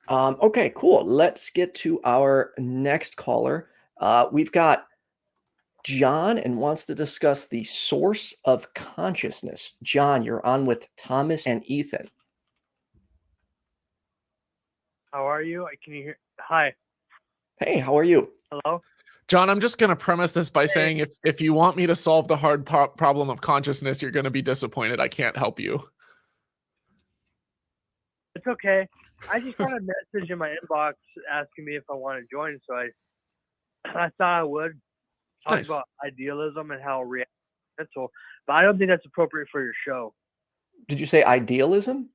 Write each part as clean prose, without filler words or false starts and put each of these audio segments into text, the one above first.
Okay, cool. Let's get to our next caller. We've got John and wants to discuss the source of consciousness. John, you're on with Thomas and Ethan. How are you? Can you hear? Hi. Hey, how are you? Hello? John, I'm just going to premise this by saying if you want me to solve the hard problem of consciousness, you're going to be disappointed. I can't help you. It's okay. I just got a message in my inbox asking me if I want to join, so I thought I would talk about idealism and how reality is mental, but I don't think that's appropriate for your show. Did you say idealism?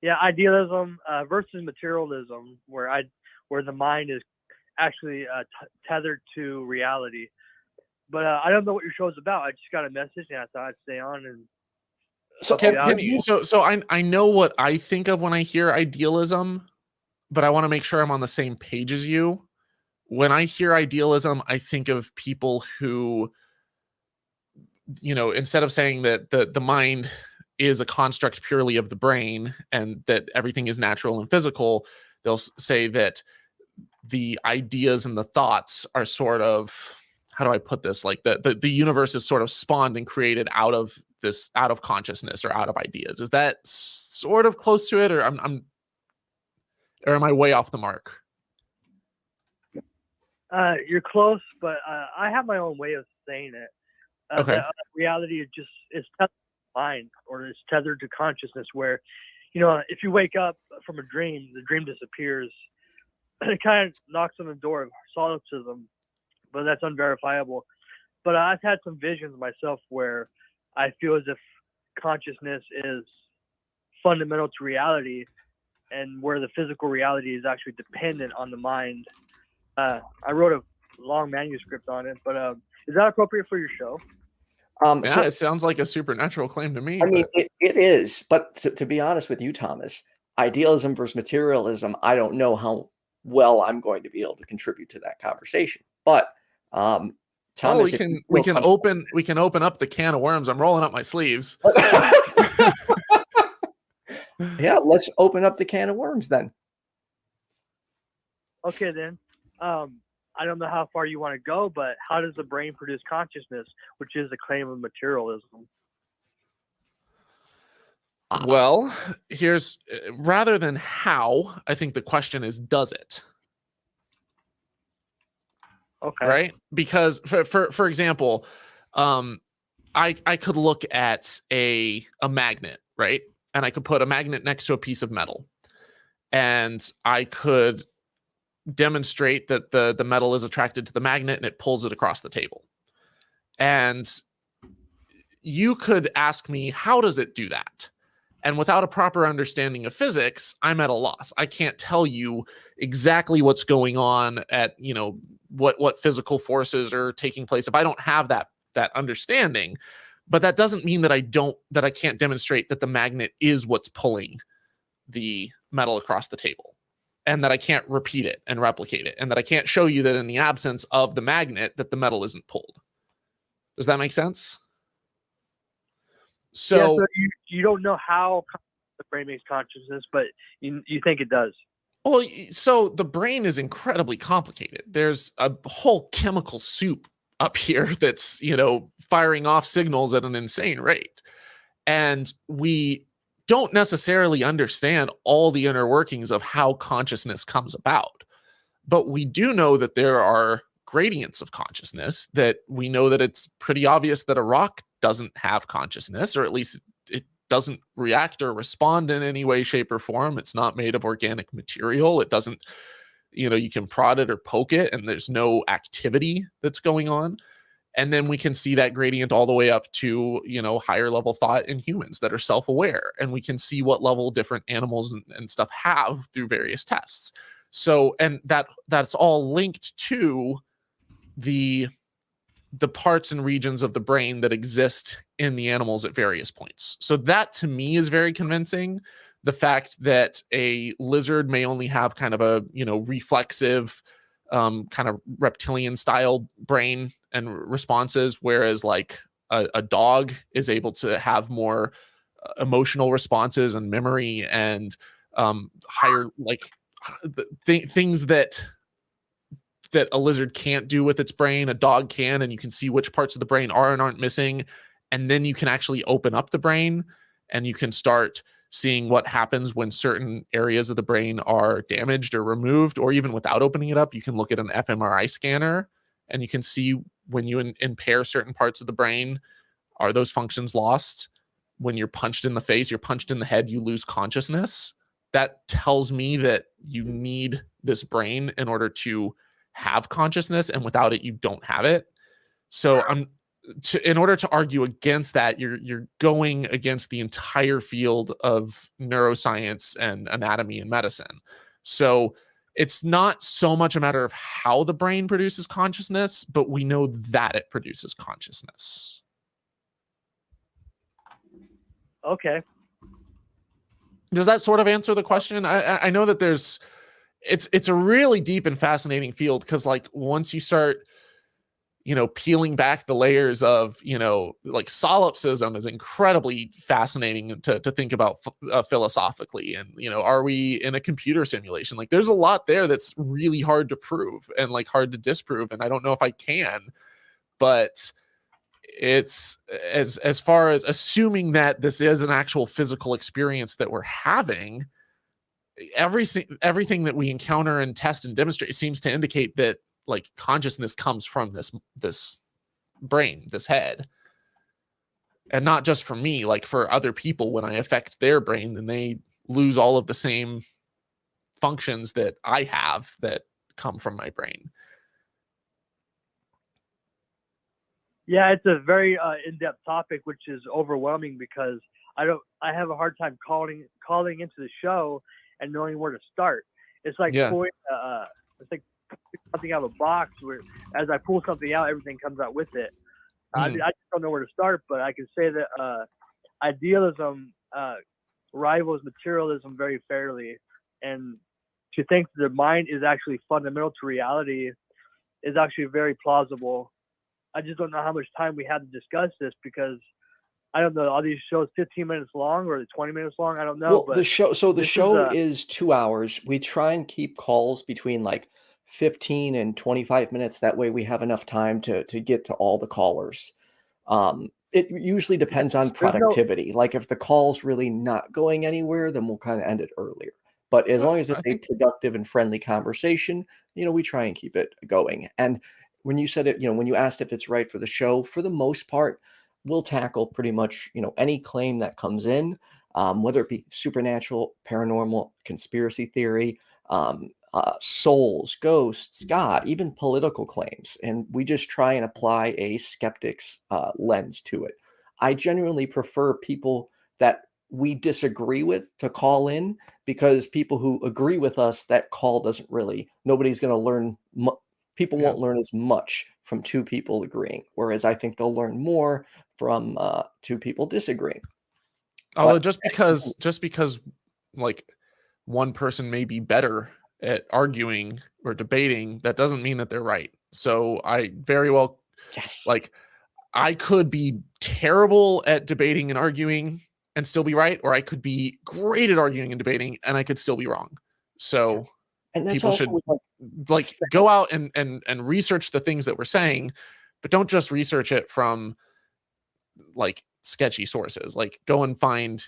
Yeah, idealism versus materialism, where the mind is actually tethered to reality. But I don't know what your show is about. I just got a message and I thought I'd stay on and. So I know what I think of when I hear idealism, but I want to make sure I'm on the same page as you. When I hear idealism, I think of people who, instead of saying that the mind is a construct purely of the brain and that everything is natural and physical, they'll say that the ideas and the thoughts are sort of, how do I put this? Like the universe is sort of spawned and created out of consciousness or out of ideas. Is that sort of close to it, or am I way off the mark? You're close, but I have my own way of saying it. Okay. Reality is tethered to mind, or it's tethered to consciousness, where, if you wake up from a dream, the dream disappears. It kind of knocks on the door of solipsism, but that's unverifiable. But I've had some visions myself where I feel as if consciousness is fundamental to reality, and where the physical reality is actually dependent on the mind. I wrote a long manuscript on it, but is that appropriate for your show? Yeah, it sounds like a supernatural claim to me. I mean, it is, but to be honest with you, Thomas, idealism versus materialism, I don't know how well I'm going to be able to contribute to that conversation. But Thomas, we can open up the can of worms. I'm rolling up my sleeves. Yeah, let's open up the can of worms then. Okay, then. I don't know how far you want to go, but how does the brain produce consciousness, which is a claim of materialism? Well, here's, rather than how, I think the question is, does it? Okay. Right? Because for example, I could look at a magnet, right? And I could put a magnet next to a piece of metal, and I could demonstrate that the metal is attracted to the magnet and it pulls it across the table. And you could ask me, how does it do that? And without a proper understanding of physics, I'm at a loss. I can't tell you exactly what's going on at, what physical forces are taking place if I don't have that understanding. But that doesn't mean that I can't demonstrate that the magnet is what's pulling the metal across the table, and that I can't repeat it and replicate it, and that I can't show you that in the absence of the magnet that the metal isn't pulled. Does that make sense? So you don't know how the brain makes consciousness, but you think it does. Well, so the brain is incredibly complicated. There's a whole chemical soup up here that's, firing off signals at an insane rate. And we don't necessarily understand all the inner workings of how consciousness comes about. But we do know that there are gradients of consciousness, that we know that it's pretty obvious that a rock doesn't have consciousness, or at least it doesn't react or respond in any way, shape, or form. It's not made of organic material. It doesn't, you can prod it or poke it, and there's no activity that's going on. And then we can see that gradient all the way up to, higher level thought in humans that are self-aware. And we can see what level different animals and stuff have through various tests. So, and that's all linked to the parts and regions of the brain that exist in the animals at various points. So that to me is very convincing. The fact that a lizard may only have kind of a, reflexive, kind of reptilian style brain and responses, whereas like a dog is able to have more emotional responses and memory and higher, like things that a lizard can't do with its brain, a dog can, and you can see which parts of the brain are and aren't missing. And then you can actually open up the brain and you can start seeing what happens when certain areas of the brain are damaged or removed, or even without opening it up, you can look at an fMRI scanner and you can see when you impair certain parts of the brain, are those functions lost? When you're punched in the face, you're punched in the head, you lose consciousness. That tells me that you need this brain in order to have consciousness, and without it, you don't have it. So in order to argue against that, you're going against the entire field of neuroscience and anatomy and medicine. So it's not so much a matter of how the brain produces consciousness, but we know that it produces consciousness. Okay. Does that sort of answer the question? I know that it's a really deep and fascinating field, because like once you start, peeling back the layers of, like solipsism is incredibly fascinating to think about philosophically. And, are we in a computer simulation? Like there's a lot there that's really hard to prove and like hard to disprove. And I don't know if I can, but it's as far as assuming that this is an actual physical experience that we're having, everything that we encounter and test and demonstrate seems to indicate that like consciousness comes from this brain, this head. And not just for me, like for other people, when I affect their brain, then they lose all of the same functions that I have that come from my brain. Yeah, it's a very in-depth topic, which is overwhelming because I have a hard time calling into the show and knowing where to start. It's like pulling something out of a box where, as I pull something out, everything comes out with it. I just don't know where to start, but I can say that idealism rivals materialism very fairly, and to think the mind is actually fundamental to reality is actually very plausible. I just don't know how much time we had to discuss this, because I don't know, are these shows 15 minutes long or 20 minutes long? I don't know. Well, but the show is 2 hours. We try and keep calls between like 15 and 25 minutes. That way we have enough time to get to all the callers. It usually depends on productivity. Like if the call's really not going anywhere, then we'll kind of end it earlier. But as long as it's a productive and friendly conversation, we try and keep it going. And when you said it, when you asked if it's right for the show, for the most part, we'll tackle pretty much, any claim that comes in, whether it be supernatural, paranormal, conspiracy theory, souls, ghosts, God, even political claims. And we just try and apply a skeptic's lens to it. I genuinely prefer people that we disagree with to call in, because people who agree with us, that call doesn't really, nobody's going to learn. People won't learn as much from two people agreeing, whereas I think they'll learn more from two people disagreeing. Although just because like one person may be better at arguing or debating, that doesn't mean that they're right. So I very well, like I could be terrible at debating and arguing and still be right, or I could be great at arguing and debating and I could still be wrong. So and that's people should like go out and research the things that we're saying, but don't just research it from like sketchy sources. Like go and find,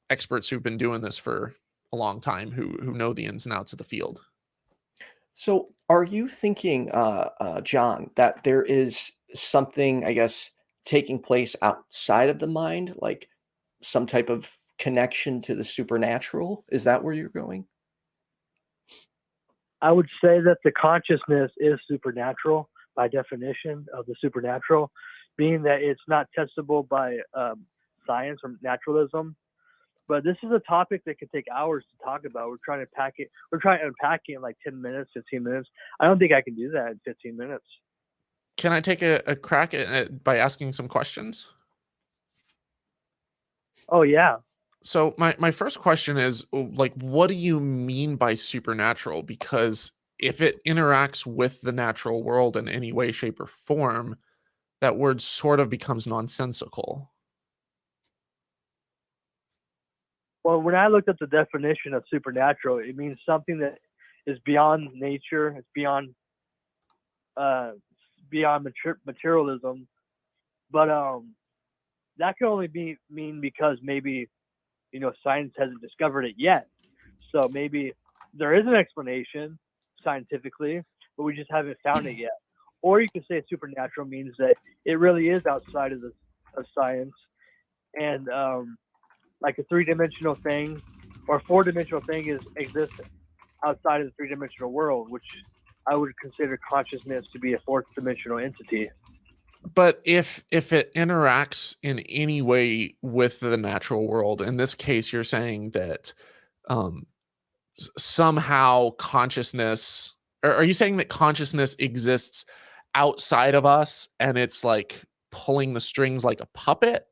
experts who've been doing this for a long time, who know the ins and outs of the field. So are you thinking, John, that there is something, I guess, taking place outside of the mind, like some type of connection to the supernatural? Is that where you're going? I would say that the consciousness is supernatural by definition of the supernatural, being that it's not testable by science or naturalism. But this is a topic that could take hours to talk about. We're trying to unpack it in like 10 minutes, 15 minutes. I don't think I can do that in 15 minutes. Can I take a crack at it by asking some questions? Oh, yeah. So my first question is, like, what do you mean by supernatural? Because if it interacts with the natural world in any way, shape, or form, that word sort of becomes nonsensical. Well, when I looked at the definition of supernatural, it means something that is beyond nature. It's beyond materialism. But that can only mean because maybe, you know, science hasn't discovered it yet. So maybe there is an explanation scientifically, but we just haven't found it yet. Or you could say supernatural means that it really is outside of science, and like a three-dimensional thing or a four-dimensional thing exists outside of the three-dimensional world, which I would consider consciousness to be a fourth-dimensional entity. But if it interacts in any way with the natural world, in this case, you're saying that somehow consciousness, or are you saying that consciousness exists outside of us and it's like pulling the strings like a puppet?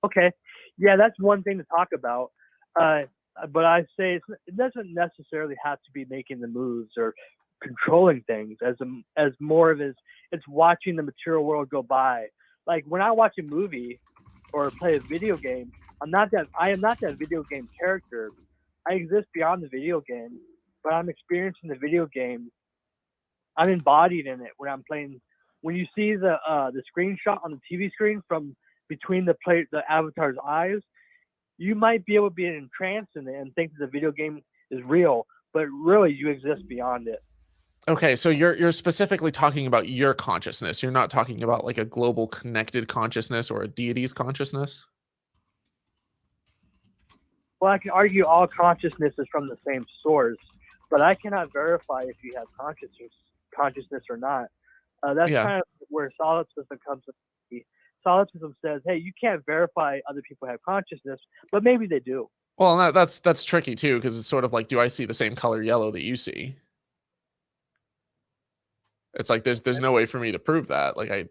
Okay. Yeah, that's one thing to talk about. But I say it doesn't necessarily have to be making the moves or controlling things as more of it's watching the material world go by. Like when I watch a movie or play a video game, I am not that video game character. I exist beyond the video game, but I'm experiencing the video game. I'm embodied in it when I'm playing. When you see the screenshot on the TV screen from between the avatar's eyes, you might be able to be entranced in it and think that the video game is real, but really you exist beyond it. Okay, so you're specifically talking about your consciousness. You're not talking about like a global connected consciousness or a deity's consciousness? Well, I can argue all consciousness is from the same source, but I cannot verify if you have consciousness or not. That's kind of where solipsism comes in. Solipsism says, hey, you can't verify other people have consciousness, but maybe they do. Well, that's tricky too, because it's sort of like, do I see the same color yellow that you see? It's like there's no way for me to prove that. Like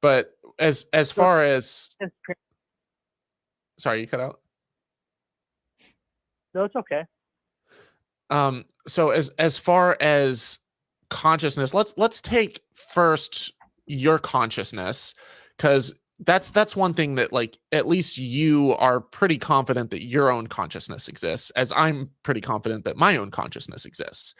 but as far as, sorry, you cut out. No, it's okay. So as far as consciousness, let's take first your consciousness, because that's one thing that, like, at least you are pretty confident that your own consciousness exists, as I'm pretty confident that my own consciousness exists.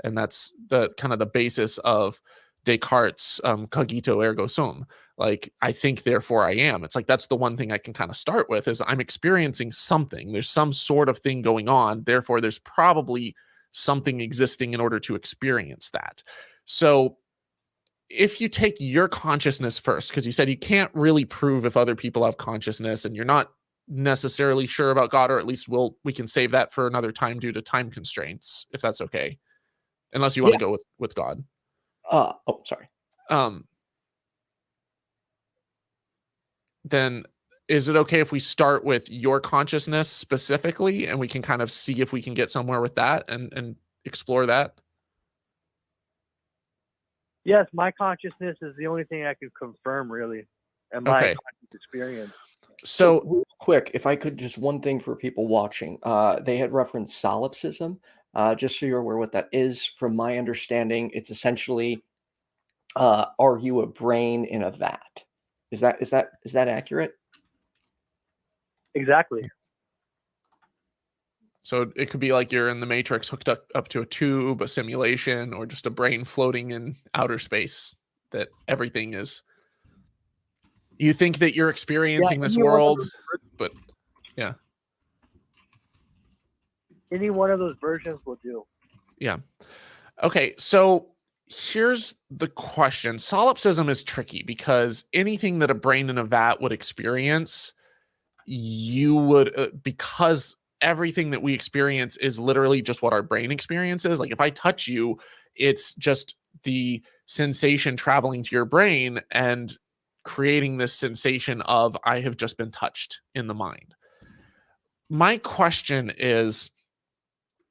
And that's the kind of the basis of Descartes' cogito ergo sum. Like, I think, therefore I am. It's like, that's the one thing I can kind of start with, is I'm experiencing something. There's some sort of thing going on. Therefore, there's probably something existing in order to experience that. So if you take your consciousness first, because you said you can't really prove if other people have consciousness, and you're not necessarily sure about God, or at least we can save that for another time due to time constraints, if that's okay. Unless you want to go with God. Sorry. Then is it okay if we start with your consciousness specifically, and we can kind of see if we can get somewhere with that and explore that? Yes, my consciousness is the only thing I could confirm, really, and my conscious experience. So real quick, if I could, just one thing for people watching. They had referenced solipsism. Just so you're aware what that is, from my understanding, it's essentially, are you a brain in a vat? Is that accurate? Exactly. So it could be like you're in the Matrix, hooked up to a tube, a simulation, or just a brain floating in outer space, that everything is. You think that you're experiencing this world, but yeah. Any one of those versions will do. Yeah. Okay, so here's the question. Solipsism is tricky because anything that a brain in a vat would experience, you would, because everything that we experience is literally just what our brain experiences. Like, if I touch you, it's just the sensation traveling to your brain and creating this sensation of, I have just been touched in the mind. My question is,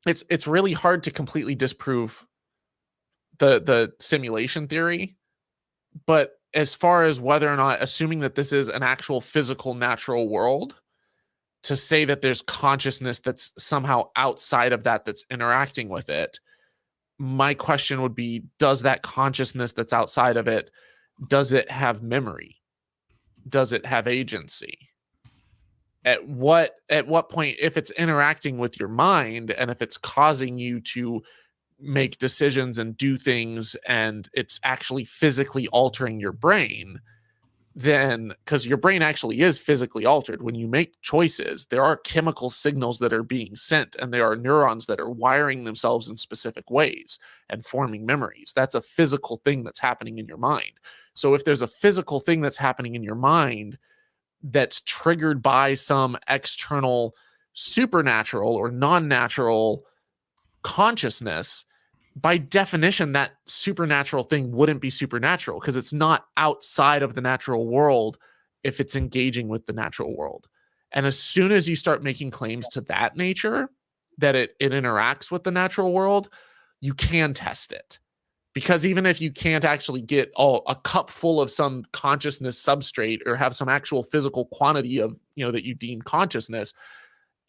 it's really hard to completely disprove the simulation theory, but as far as whether or not, assuming that this is an actual physical natural world, to say that there's consciousness that's somehow outside of that, that's interacting with it, my question would be, does that consciousness that's outside of it, does it have memory? does it have agency? At what point, if it's interacting with your mind and if it's causing you to make decisions and do things and it's actually physically altering your brain, then, because your brain actually is physically altered when you make choices, there are chemical signals that are being sent and there are neurons that are wiring themselves in specific ways and forming memories. That's a physical thing that's happening in your mind. So if there's a physical thing that's happening in your mind that's triggered by some external supernatural or non-natural consciousness, by definition, that supernatural thing wouldn't be supernatural because it's not outside of the natural world if it's engaging with the natural world. And as soon as you start making claims to that nature, that it interacts with the natural world, you can test it. Because even if you can't actually get a cup full of some consciousness substrate or have some actual physical quantity of, that you deem consciousness,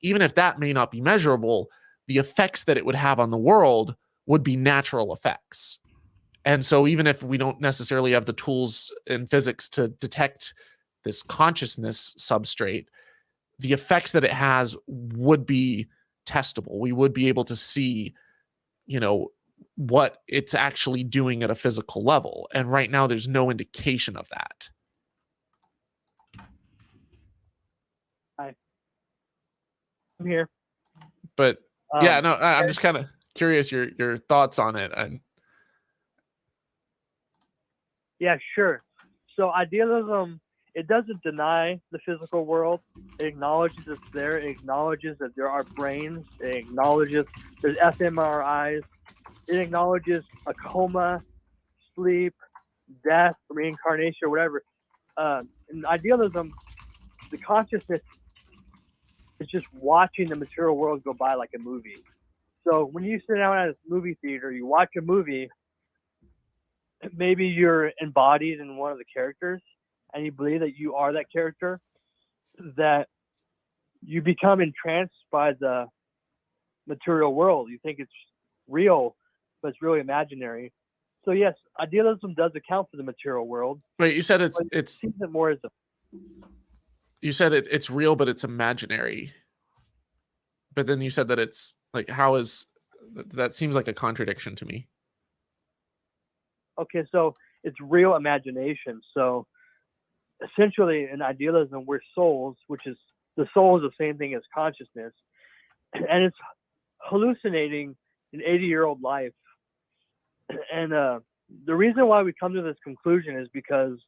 even if that may not be measurable, the effects that it would have on the world would be natural effects. And so even if we don't necessarily have the tools in physics to detect this consciousness substrate, the effects that it has would be testable. We would be able to see, what it's actually doing at a physical level. And right now there's no indication of that. I'm here. But I'm just kind of curious your thoughts on it. And yeah, sure. So idealism, it doesn't deny the physical world. It acknowledges it's there. It acknowledges that there are brains. It acknowledges there's fMRIs. It acknowledges a coma, sleep, death, reincarnation, or whatever. In idealism, the consciousness is just watching the material world go by like a movie. So when you sit down at a movie theater, you watch a movie, maybe you're embodied in one of the characters and you believe that you are that character, that you become entranced by the material world. You think it's real, but it's really imaginary. So yes, idealism does account for the material world. Wait, you said it seems it more as you said it's real, but it's imaginary. But then you said that it's like, how is that? Seems like a contradiction to me. Okay, so it's real imagination. So essentially in idealism, we're souls, which is the soul is the same thing as consciousness, and it's hallucinating an 80-year-old life. And the reason why we come to this conclusion is because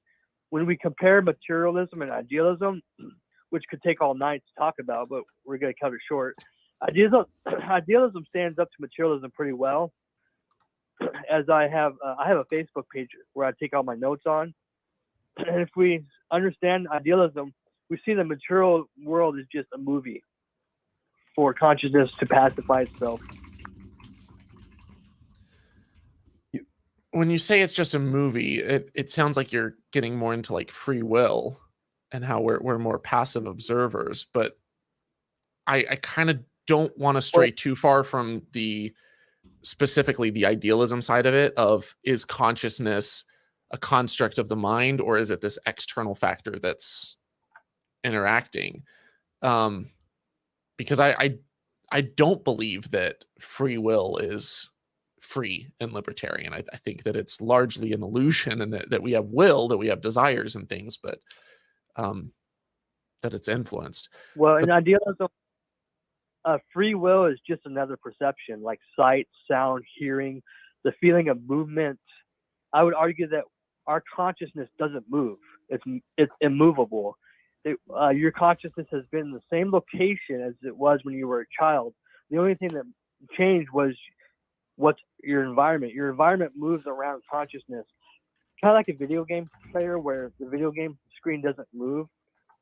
when we compare materialism and idealism, which could take all night to talk about, but we're going to cut it short. Idealism stands up to materialism pretty well. As I have a Facebook page where I take all my notes on. And if we understand idealism, we see the material world is just a movie for consciousness to pacify itself. When you say it's just a movie, it sounds like you're getting more into like free will and how we're more passive observers. But I kind of don't want to stray too far from specifically the idealism side of it, of is consciousness a construct of the mind, or is it this external factor that's interacting? Because I don't believe that free will is free and libertarian. I think that it's largely an illusion, and that we have will, that we have desires and things, but that it's influenced. Well, in idealism, free will is just another perception, like sight, sound, hearing, the feeling of movement. I would argue that our consciousness doesn't move. It's immovable. Your consciousness has been in the same location as it was when you were a child. The only thing that changed was what's your environment. Your environment moves around consciousness. Kind of like a video game player where the video game screen doesn't move,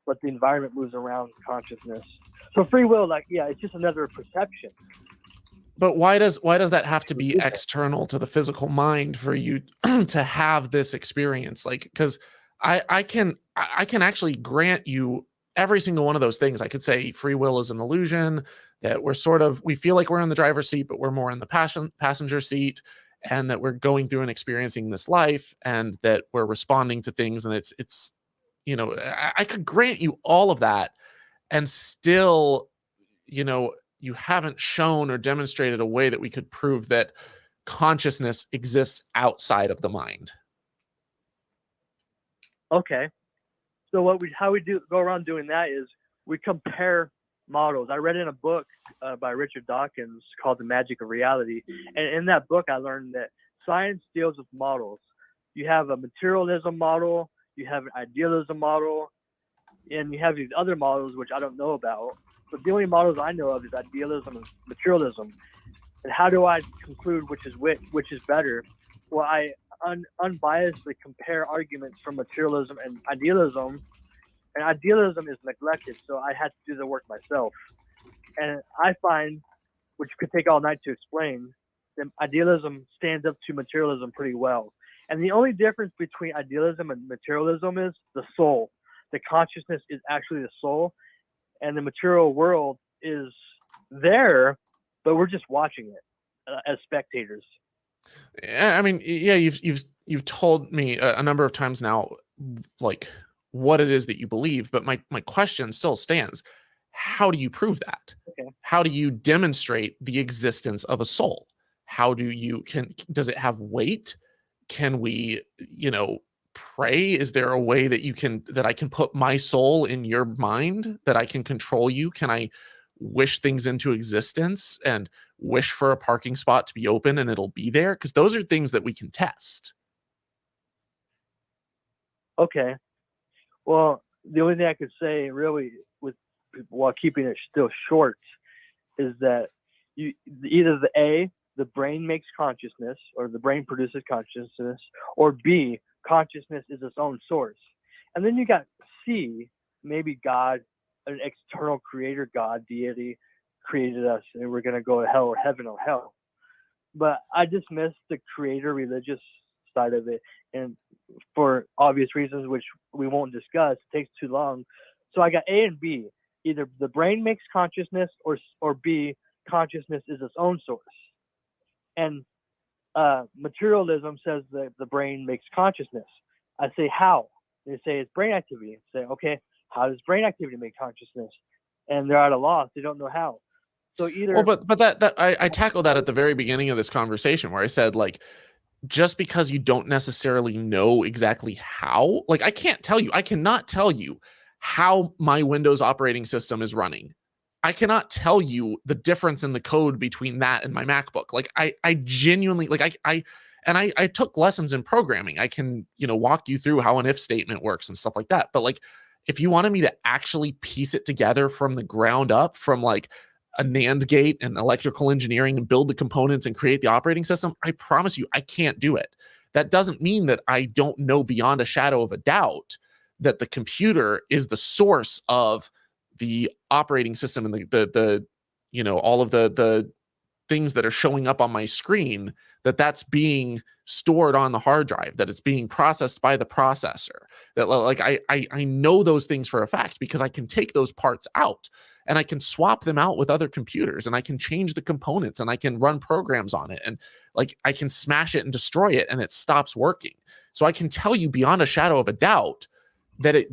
but the environment moves around consciousness. So free will, it's just another perception. But why does that have to be external to the physical mind for you to have this experience? Like, because I can actually grant you every single one of those things. I could say free will is an illusion, that we feel like we're in the driver's seat, but we're more in the passenger seat, and that we're going through and experiencing this life, and that we're responding to things, and it's I could grant you all of that, and still, you haven't shown or demonstrated a way that we could prove that consciousness exists outside of the mind. Okay. So how we go around doing that is we compare models. I read in a book by Richard Dawkins called The Magic of Reality. And in that book, I learned that science deals with models. You have a materialism model, you have an idealism model, and you have these other models, which I don't know about. But the only models I know of is idealism and materialism. And how do I conclude which is better? Well, I unbiasedly compare arguments from materialism and idealism is neglected, so I had to do the work myself. And I find, which could take all night to explain, that idealism stands up to materialism pretty well. And the only difference between idealism and materialism is the soul. The consciousness is actually the soul, and the material world is there, but we're just watching it as spectators. I mean, yeah, you've told me a number of times now, like, what it is that you believe, but my question still stands. How do you prove that? Okay. How do you demonstrate the existence of a soul? How do you does it have weight? Can we, pray? Is there a way that I can put my soul in your mind, that I can control you? Can I wish things into existence and wish for a parking spot to be open and it'll be there? Because those are things that we can test. Okay. Well, the only thing I could say really while keeping it still short is that either the brain makes consciousness, or the brain produces consciousness, or B, consciousness is its own source. And then you got C, maybe God, an external creator, God, deity, created us and we're going to go to hell or heaven or hell. But I dismiss the creator religious side of it, and for obvious reasons which we won't discuss, it takes too long. So I got A and B. Either the brain makes consciousness, or B, consciousness is its own source. And materialism says that the brain makes consciousness. I say how? They say it's brain activity. I say, okay, how does brain activity make consciousness? And they're at a loss. They don't know how. So either. Well, but that I tackled that at the very beginning of this conversation, where I said, like, just because you don't necessarily know exactly how, like, I cannot tell you how my Windows operating system is running. I cannot tell you the difference in the code between that and my MacBook. Like, I genuinely, like, I took lessons in programming. I can, walk you through how an if statement works and stuff like that. But, like, if you wanted me to actually piece it together from the ground up, from like a NAND gate and electrical engineering, and build the components and create the operating system, I promise you, I can't do it. That doesn't mean that I don't know beyond a shadow of a doubt that the computer is the source of the operating system and the all of the things that are showing up on my screen, that's being stored on the hard drive, that it's being processed by the processor, that, like, I know those things for a fact, because I can take those parts out and I can swap them out with other computers, and I can change the components, and I can run programs on it, and, like, I can smash it and destroy it and it stops working. So I can tell you beyond a shadow of a doubt that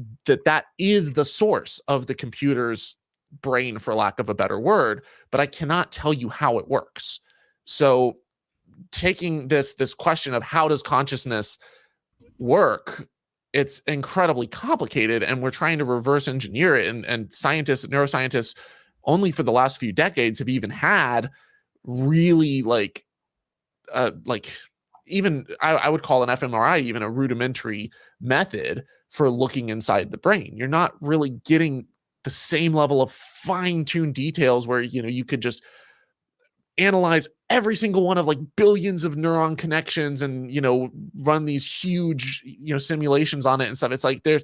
that is the source of the computer's brain, for lack of a better word, but I cannot tell you how it works. So taking this question of how does consciousness work, it's incredibly complicated, and we're trying to reverse engineer it. And scientists, neuroscientists, only for the last few decades have even had really even I would call an fMRI even a rudimentary method for looking inside the brain. You're not really getting the same level of fine-tuned details where, you could just analyze every single one of, like, billions of neuron connections and, run these huge, simulations on it and stuff. It's like they're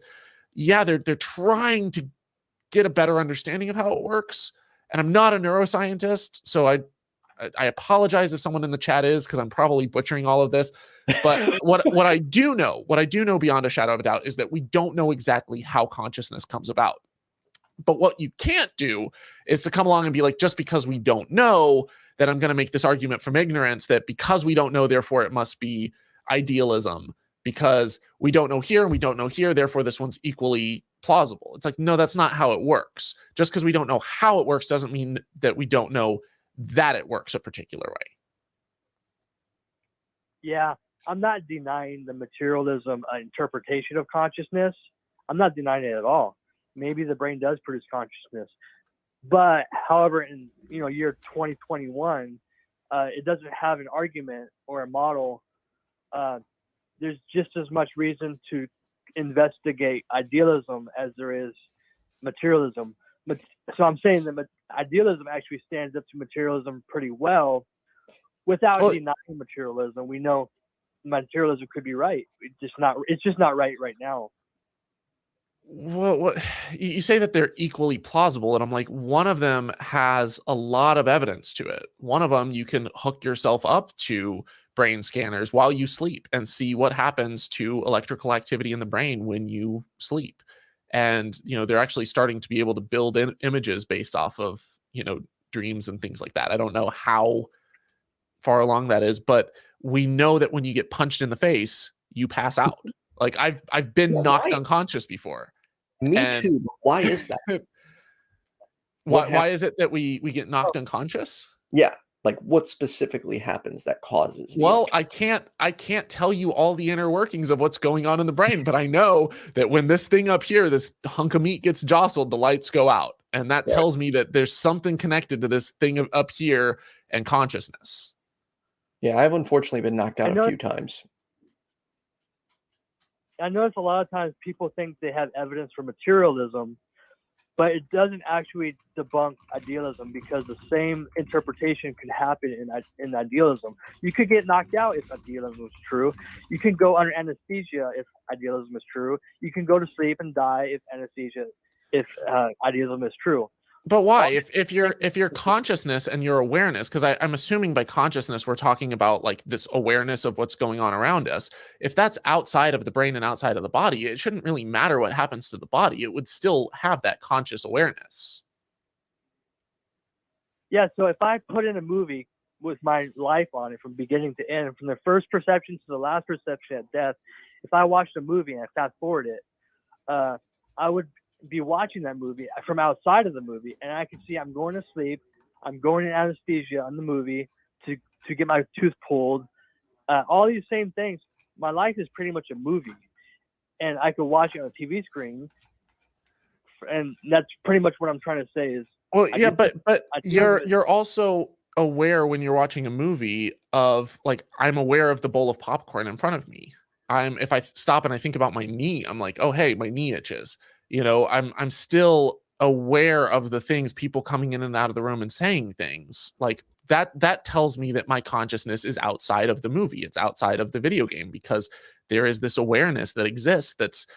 trying to get a better understanding of how it works. And I'm not a neuroscientist, so I apologize if someone in the chat is, because I'm probably butchering all of this. But what I do know beyond a shadow of a doubt is that we don't know exactly how consciousness comes about. But what you can't do is to come along and be like, just because we don't know, that I'm going to make this argument from ignorance, that because we don't know, therefore it must be idealism. because we don't know here and we don't know here, therefore this one's equally plausible. It's like, no, that's not how it works. Just because we don't know how it works doesn't mean that we don't know that it works a particular way. Yeah, I'm not denying the materialism interpretation of consciousness. I'm not denying it at all. Maybe the brain does produce consciousness, but however, in year 2021, it doesn't have an argument or a model. There's just as much reason to investigate idealism as there is materialism. So I'm saying that idealism actually stands up to materialism pretty well without denying materialism. We know materialism could be right. It's just not right now. Well, what you say that they're equally plausible, and I'm like, one of them has a lot of evidence to it. One of them, you can hook yourself up to brain scanners while you sleep and see what happens to electrical activity in the brain when you sleep. And they're actually starting to be able to build images based off of dreams and things like that. I don't know how far along that is, but we know that when you get punched in the face, you pass out. Like I've been knocked unconscious before. Me too. Why is that? Why is it that we get knocked unconscious? Yeah. Like what specifically happens that causes? Well, I can't tell you all the inner workings of what's going on in the brain, but I know that when this thing up here, this hunk of meat gets jostled, the lights go out. And that tells me that there's something connected to this thing up here and consciousness. Yeah, I've unfortunately been knocked out a few times. I notice a lot of times people think they have evidence for materialism, but it doesn't actually debunk idealism, because the same interpretation could happen in idealism. You could get knocked out if idealism is true. You can go under anesthesia if idealism is true. You can go to sleep and die if idealism is true. But why? If your consciousness and your awareness, because I'm assuming by consciousness we're talking about like this awareness of what's going on around us. If that's outside of the brain and outside of the body, it shouldn't really matter what happens to the body. It would still have that conscious awareness. Yeah. So if I put in a movie with my life on it from beginning to end, from the first perception to the last perception at death, if I watched a movie and I fast forward it, I would be watching that movie from outside of the movie, and I can see I'm going to sleep, I'm going in anesthesia on the movie to get my tooth pulled, all these same things. My life is pretty much a movie, and I could watch it on a TV screen, and that's pretty much what I'm trying to say is. Well, yeah, but you're also aware when you're watching a movie of, like, I'm aware of the bowl of popcorn in front of me. If I stop and I think about my knee, I'm like, oh hey, my knee itches. I'm still aware of the things, people coming in and out of the room and saying things like that tells me that my consciousness is outside of the movie. It's outside of the video game, because there is this awareness that exists that's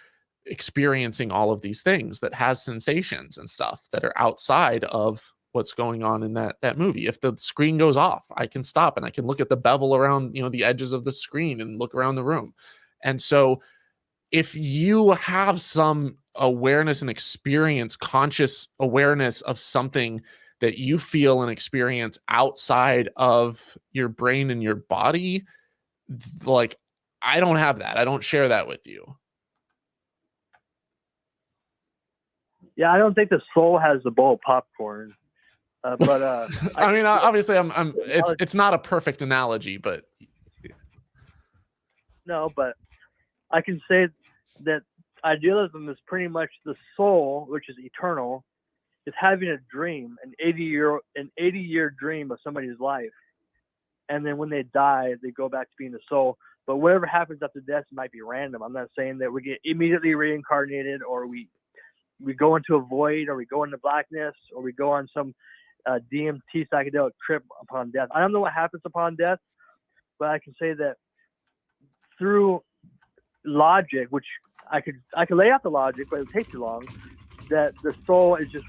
experiencing all of these things, that has sensations and stuff that are outside of what's going on in that movie. If the screen goes off, I can stop and I can look at the bevel around, the edges of the screen and look around the room. And so if you have some awareness and experience, conscious awareness of something that you feel and experience outside of your brain and your body, like, I don't have that. I don't share that with you. Yeah, I don't think the soul has a bowl of popcorn. But I mean, obviously, it's not a perfect analogy, but no, but I can say that idealism is pretty much the soul, which is eternal, is having a dream, an 80-year dream of somebody's life, and then when they die, they go back to being the soul. But whatever happens after death might be random. I'm not saying that we get immediately reincarnated, or we go into a void, or we go into blackness, or we go on some DMT psychedelic trip upon death. I don't know what happens upon death, but I can say that through logic, which I could lay out the logic, but it would take too long, that the soul is just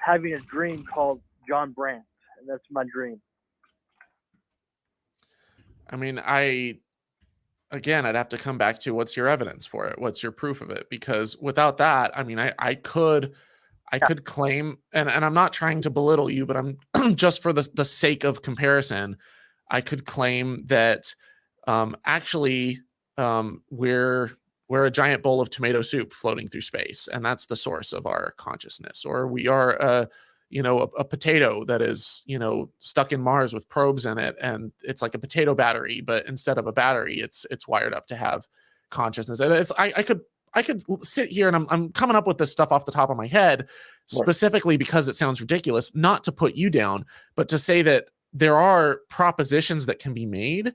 having a dream called John Brandt, and that's my dream. I mean, I'd have to come back to, what's your evidence for it? What's your proof of it? Because without that, I mean, I could claim, and I'm not trying to belittle you, but I'm just for the sake of comparison, I could claim that actually we're a giant bowl of tomato soup floating through space, and that's the source of our consciousness. Or we are a potato that is, stuck in Mars with probes in it, and it's like a potato battery, but instead of a battery, it's wired up to have consciousness. And I could sit here and I'm coming up with this stuff off the top of my head, specifically because it sounds ridiculous, not to put you down, but to say that there are propositions that can be made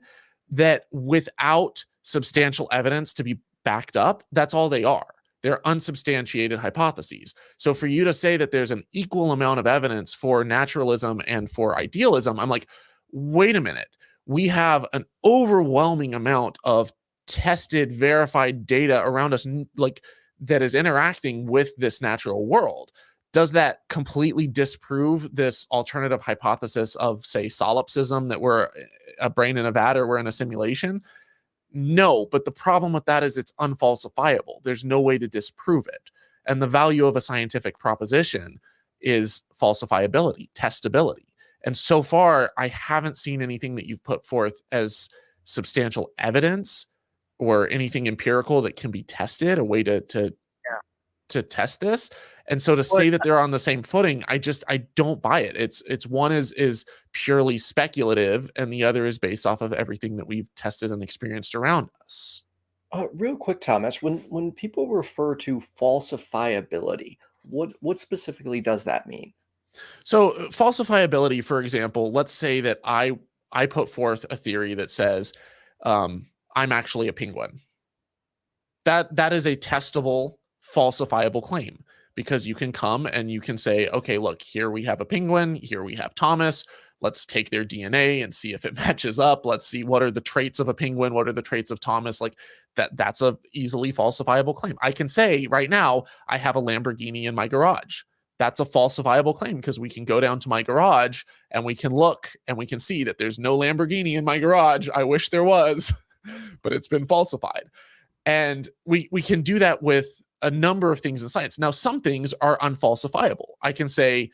that without substantial evidence to be backed up, that's all they are. They're unsubstantiated hypotheses. So for you to say that there's an equal amount of evidence for naturalism and for idealism, I'm like, wait a minute. We have an overwhelming amount of tested, verified data around us, like, that is interacting with this natural world. Does that completely disprove this alternative hypothesis of, say, solipsism, that we're a brain in a vat or we're in a simulation? No, but the problem with that is it's unfalsifiable. There's no way to disprove it. And the value of a scientific proposition is falsifiability, testability. And so far, I haven't seen anything that you've put forth as substantial evidence or anything empirical that can be tested, a way to test this. And so to say that they're on the same footing, I don't buy it. It's one is purely speculative, and the other is based off of everything that we've tested and experienced around us. Real quick, Thomas, when people refer to falsifiability, what specifically does that mean? So falsifiability, for example, let's say that I put forth a theory that says I'm actually a penguin. That is a testable, falsifiable claim, because you can come and you can say, okay, look, here we have a penguin, here we have Thomas. Let's take their DNA and see if it matches up. Let's see what are the traits of a penguin, what are the traits of Thomas. Like that's a easily falsifiable claim. I can say right now, I have a Lamborghini in my garage. That's a falsifiable claim, because we can go down to my garage and we can look and we can see that there's no Lamborghini in my garage. I wish there was, but it's been falsified. And we can do that with a number of things in science. Now, some things are unfalsifiable. I can say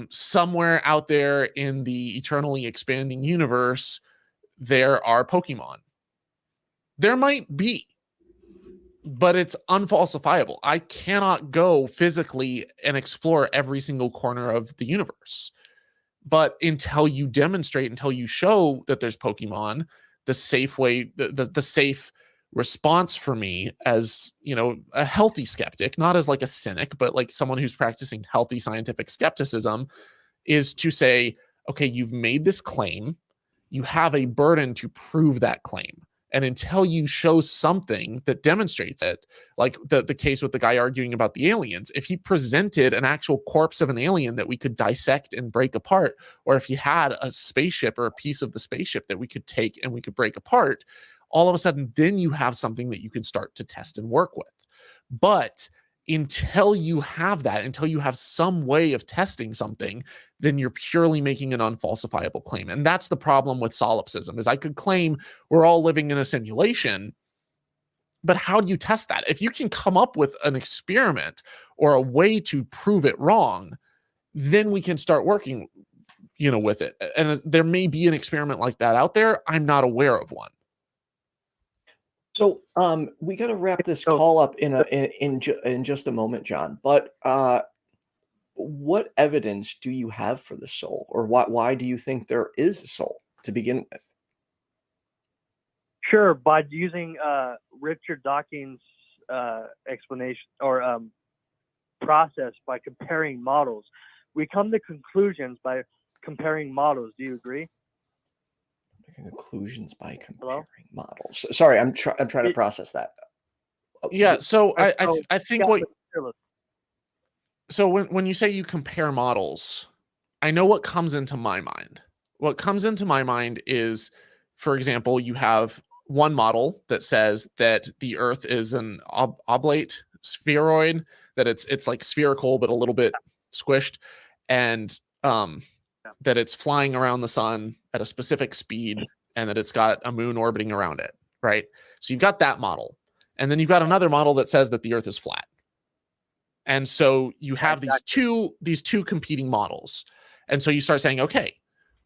somewhere out there in the eternally expanding universe, there are Pokemon. There might be, but it's unfalsifiable. I cannot go physically and explore every single corner of the universe. But until you demonstrate, until you show that there's Pokemon, the safe way, the safe response for me as, a healthy skeptic, not as like a cynic, but like someone who's practicing healthy scientific skepticism, is to say, okay, you've made this claim, you have a burden to prove that claim. And until you show something that demonstrates it, like the case with the guy arguing about the aliens, if he presented an actual corpse of an alien that we could dissect and break apart, or if he had a spaceship or a piece of the spaceship that we could take and we could break apart, all of a sudden, then you have something that you can start to test and work with. But until you have that, until you have some way of testing something, then you're purely making an unfalsifiable claim. And that's the problem with solipsism, is I could claim we're all living in a simulation, but how do you test that? If you can come up with an experiment or a way to prove it wrong, then we can start working, with it. And there may be an experiment like that out there. I'm not aware of one. So we got to wrap this call up in just a moment, John. But what evidence do you have for the soul, or why do you think there is a soul to begin with? Sure, by using Richard Dawkins' explanation or process by comparing models, we come to conclusions by comparing models. Do you agree? Conclusions by comparing models. Sorry, I'm trying to process that. Yeah, so I think so when you say you compare models, I know what comes into my mind. What comes into my mind is, for example, you have one model that says that the Earth is an oblate spheroid, that it's like spherical but a little bit squished, and that it's flying around the sun at a specific speed, and that it's got a moon orbiting around it, right? So you've got that model. And then you've got another model that says that the Earth is flat. And so you have these two competing models. And so you start saying, okay,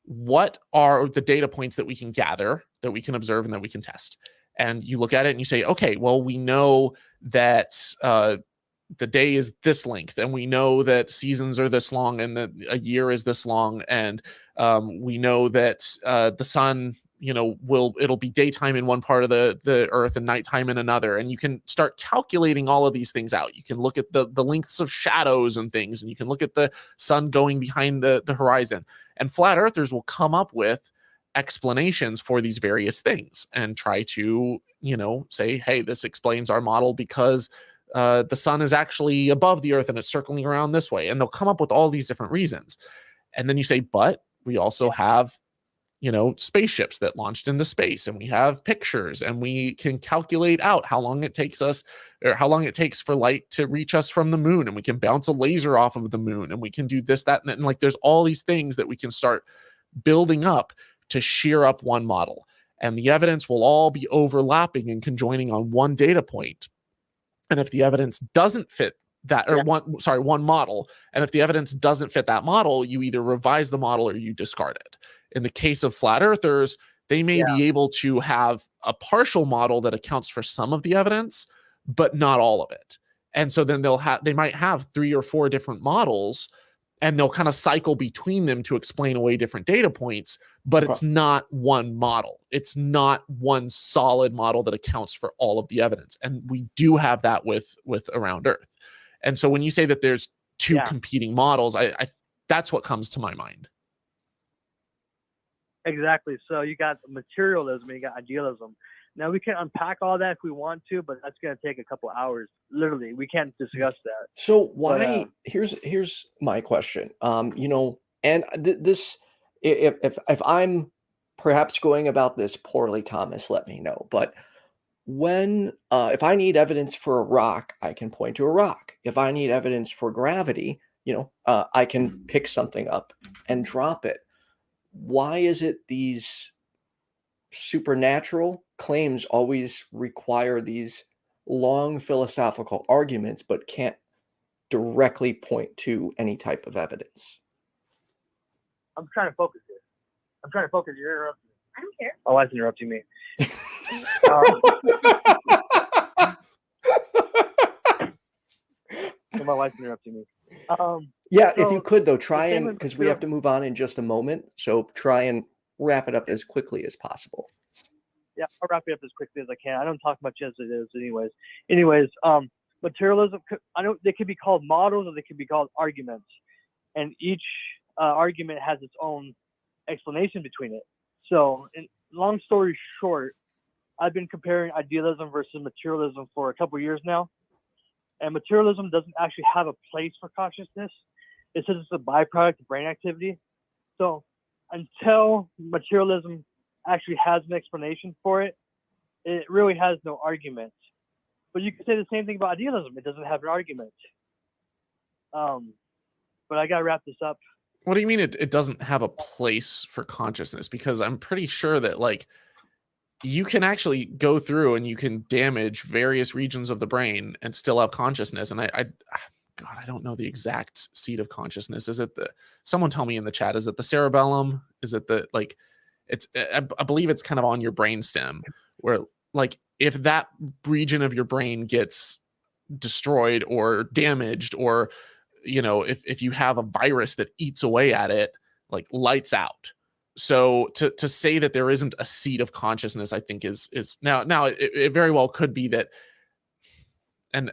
what are the data points that we can gather, that we can observe, and that we can test? And you look at it and you say, okay, well, we know that the day is this length, and we know that seasons are this long, and that a year is this long, and we know that the sun, it'll be daytime in one part of the earth and nighttime in another. And you can start calculating all of these things out. You can look at the lengths of shadows and things, and you can look at the sun going behind the horizon. And flat earthers will come up with explanations for these various things and try to, say, hey, this explains our model because the sun is actually above the earth and it's circling around this way. And they'll come up with all these different reasons. And then you say, but we also have, spaceships that launched into space, and we have pictures, and we can calculate out how long it takes us, or how long it takes for light to reach us from the moon. And we can bounce a laser off of the moon, and we can do this, that, and like, there's all these things that we can start building up to shear up one model. And the evidence will all be overlapping and conjoining on one data point. And if the evidence doesn't fit that, or one model, and if the evidence doesn't fit that model, you either revise the model or you discard it. In the case of flat earthers, they may be able to have a partial model that accounts for some of the evidence, but not all of it. And so then they might have 3 or 4 different models, and they'll kind of cycle between them to explain away different data points, but it's not one model. It's not one solid model that accounts for all of the evidence. And we do have that with around Earth. And so when you say that there's 2 competing models, I that's what comes to my mind. Exactly. So you got materialism and you got idealism. Now we can unpack all that if we want to, but that's going to take a couple hours. Literally, we can't discuss that. So why? Here's my question. And this, if I'm perhaps going about this poorly, Thomas, let me know. But when if I need evidence for a rock, I can point to a rock. If I need evidence for gravity, I can pick something up and drop it. Why is it these supernatural claims always require these long philosophical arguments but can't directly point to any type of evidence? I'm trying to focus here. You're interrupting me. I don't care. Oh, wife's interrupting me. So my wife's interrupting me. If you could, though, try and, because we have to move on in just a moment, so try and wrap it up as quickly as possible. Yeah, I'll wrap it up as quickly as I can. I don't talk much as it is anyways. Materialism, they could be called models or they could be called arguments. And each argument has its own explanation between it. So, long story short, I've been comparing idealism versus materialism for a couple of years now. And materialism doesn't actually have a place for consciousness. It says it's a byproduct of brain activity. So until materialism actually has an explanation for it, it really has no argument. But you can say the same thing about idealism. It doesn't have an argument. But I got to wrap this up. What do you mean it doesn't have a place for consciousness? Because I'm pretty sure that, like, you can actually go through and you can damage various regions of the brain and still have consciousness. And God, I don't know the exact seat of consciousness. Is it someone tell me in the chat, is it the cerebellum? Is it I believe it's kind of on your brain stem, where, like, if that region of your brain gets destroyed or damaged, or, if you have a virus that eats away at it, like, lights out. So to say that there isn't a seat of consciousness, I think is now it very well could be that. And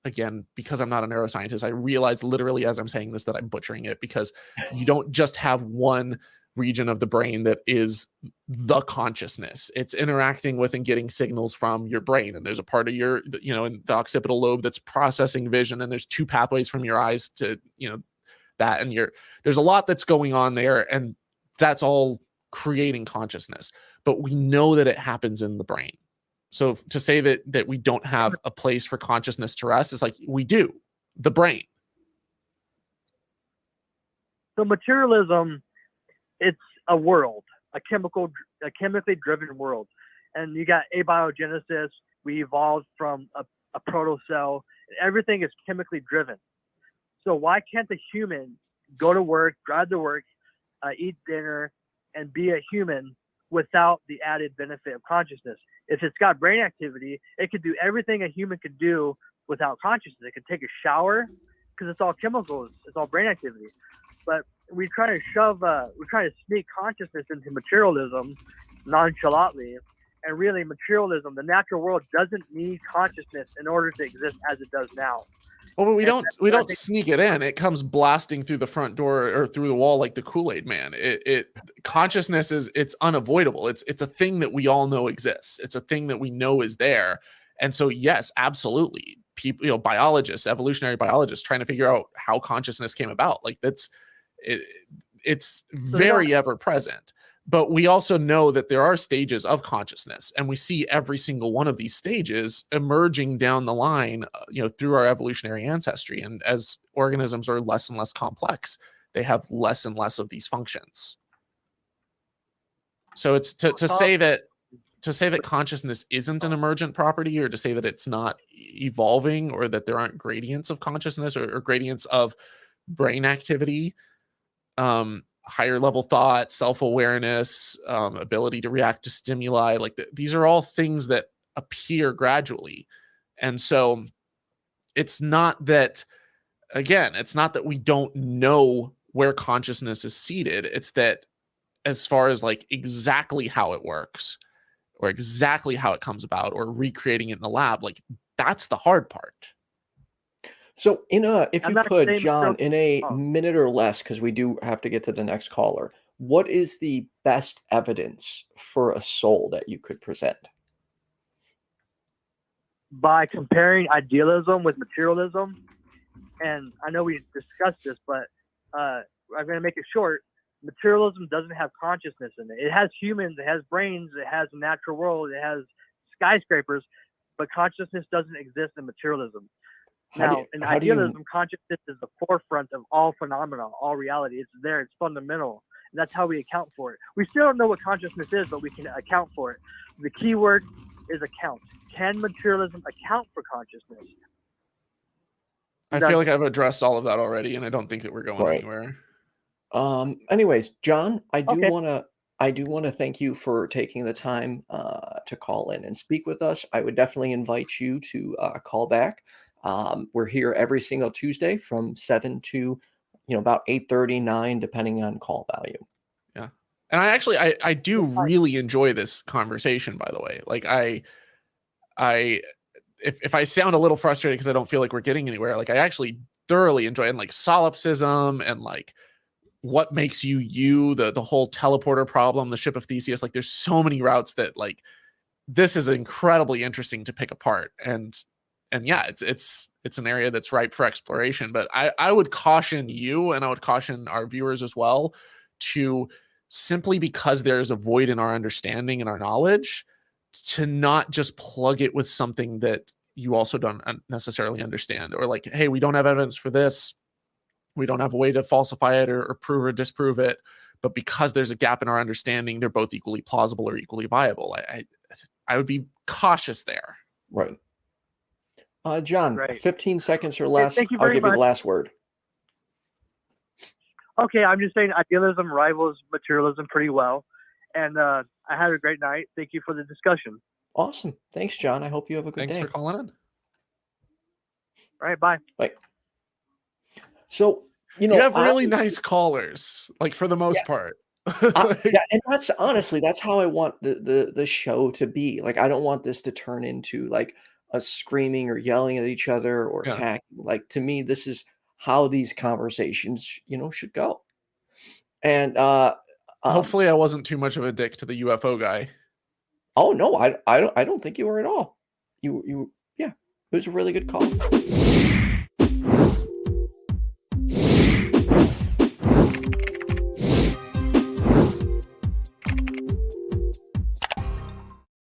again, because I'm not a neuroscientist, I realize literally as I'm saying this that I'm butchering it, because you don't just have one region of the brain that is the consciousness. It's interacting with and getting signals from your brain. And there's a part of your, in the occipital lobe that's processing vision. And there's 2 pathways from your eyes to, that. And there's a lot that's going on there. And that's all creating consciousness. But we know that it happens in the brain. So to say that we don't have a place for consciousness to rest is like, we do, the brain. So materialism, it's a world, a chemically driven world. And you got abiogenesis. We evolved from a protocell. Everything is chemically driven. So why can't the human go to work, drive to work, eat dinner, and be a human without the added benefit of consciousness? If it's got brain activity, it could do everything a human could do without consciousness. It could take a shower because it's all chemicals, it's all brain activity. But we try to sneak consciousness into materialism nonchalantly. And really, materialism, the natural world doesn't need consciousness in order to exist as it does now. Well, but we don't sneak it in. It comes blasting through the front door or through the wall like the Kool-Aid man. Consciousness it's unavoidable. It's a thing that we all know exists. It's a thing that we know is there. And so, yes, absolutely. People, biologists, evolutionary biologists, trying to figure out how consciousness came about. Like it's very ever present. But we also know that there are stages of consciousness, and we see every single one of these stages emerging down the line, through our evolutionary ancestry. And as organisms are less and less complex, they have less and less of these functions. So it's to say that consciousness isn't an emergent property, or to say that it's not evolving, or that there aren't gradients of consciousness or gradients of brain activity. Higher level thought, self-awareness, ability to react to stimuli, these are all things that appear gradually. And so it's not that we don't know where consciousness is seated. It's that as far as exactly how it works, or exactly how it comes about, or recreating it in the lab, that's the hard part. So if you could, John, in a minute or less, because we do have to get to the next caller, what is the best evidence for a soul that you could present? By comparing idealism with materialism, and I know we discussed this, but I'm going to make it short. Materialism doesn't have consciousness in it. It has humans, it has brains, it has a natural world, it has skyscrapers, but consciousness doesn't exist in materialism. Now, in idealism, consciousness is the forefront of all phenomena, all reality. It's there. It's fundamental. And that's how we account for it. We still don't know what consciousness is, but we can account for it. The key word is account. Can materialism account for consciousness? I feel like I've addressed all of that already, and I don't think that we're going anywhere. Anyways, John, I do want to thank you for taking the time to call in and speak with us. I would definitely invite you to call back. We're here every single Tuesday from 7 to about 8:30, 9, depending on call value. Yeah. And I do really enjoy this conversation, by the way. If I sound a little frustrated because I don't feel like we're getting anywhere, I actually thoroughly enjoy it. And solipsism, and what makes you, the whole teleporter problem, the ship of Theseus, there's so many routes that this is incredibly interesting to pick apart. And yeah, it's an area that's ripe for exploration. But I would caution you, and I would caution our viewers as well, to simply because there's a void in our understanding and our knowledge, to not just plug it with something that you also don't necessarily understand, or hey, we don't have evidence for this, we don't have a way to falsify it or prove or disprove it, but because there's a gap in our understanding, they're both equally plausible or equally viable. I would be cautious there. Right. John, Right. 15 seconds or less. Thank you I'll very give you much. the last word. Okay, I'm just saying idealism rivals materialism pretty well. And I had a great night. Thank you for the discussion. Awesome. Thanks, John. I hope you have a good Thanks day. for calling in. All right, bye. Bye. So, you have really nice callers, for the most part. Yeah, and that's honestly, that's how I want the show to be. I don't want this to turn into us screaming or yelling at each other or attacking. To me, this is how these conversations, should go. And hopefully I wasn't too much of a dick to the UFO guy. Oh no, I don't think you were at all. Yeah, it was a really good call.